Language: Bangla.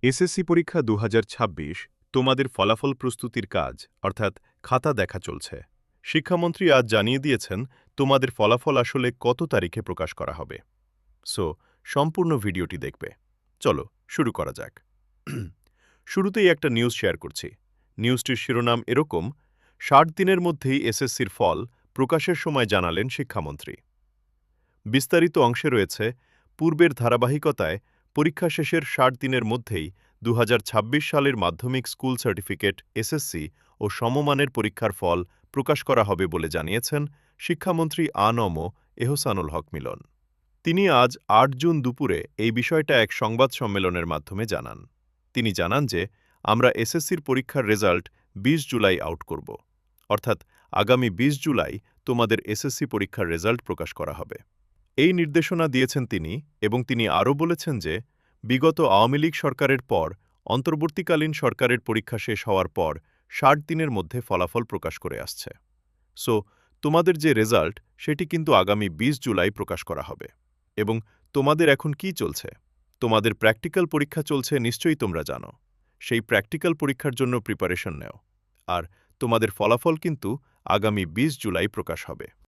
এসএসসি পরীক্ষা ২০২৬ তোমাদের ফলাফল প্রস্তুতির কাজ অর্থাৎ খাতা দেখা চলছে। শিক্ষামন্ত্রী আজ জানিয়ে দিয়েছেন তোমাদের ফলাফল আসলে কত তারিখে প্রকাশ করা হবে। সো সম্পূর্ণ ভিডিওটি দেখবে। চলো শুরু করা যাক। শুরুতেই একটা নিউজ শেয়ার করছি। নিউজটির শিরোনাম এরকম: ৬০ দিনের মধ্যেই এসএসসির ফল প্রকাশের সময় জানালেন শিক্ষামন্ত্রী। বিস্তারিত অংশে রয়েছে পূর্বের ধারাবাহিকতায় পরীক্ষা শেষের ৬০ দিনের মধ্যেই ২০২৬ সালের মাধ্যমিক স্কুল সার্টিফিকেট এসএসসি ও সমমানের পরীক্ষার ফল প্রকাশ করা হবে বলে জানিয়েছেন শিক্ষামন্ত্রী আ.ন.ম এহসানুল হক মিলন। তিনি আজ ৮ জুন দুপুরে এই বিষয়টা এক সংবাদ সম্মেলনের মাধ্যমে জানান। তিনি জানান যে আমরা এসএসসির পরীক্ষার রেজাল্ট ২০ জুলাই আউট করব, অর্থাৎ আগামী ২০ জুলাই তোমাদের এসএসসি পরীক্ষার রেজাল্ট প্রকাশ করা হবে। এই নির্দেশনা দিয়েছেন তিনি এবং তিনি আরও বলেছেন যে বিগত আওয়ামী লীগ সরকারের পর অন্তর্বর্তীকালীন সরকারের পরীক্ষা শেষ হওয়ার পর ৬০ দিনের মধ্যে ফলাফল প্রকাশ করে আসছে। সো তোমাদের যে রেজাল্ট সেটি কিন্তু আগামী ২০ জুলাই প্রকাশ করা হবে। এবং তোমাদের এখন কি চলছে? তোমাদের প্র্যাকটিক্যাল পরীক্ষা চলছে নিশ্চয়ই তোমরা জানো। সেই প্র্যাকটিক্যাল পরীক্ষার জন্য প্রিপারেশন নেও। আর তোমাদের ফলাফল কিন্তু আগামী ২০ জুলাই প্রকাশ হবে।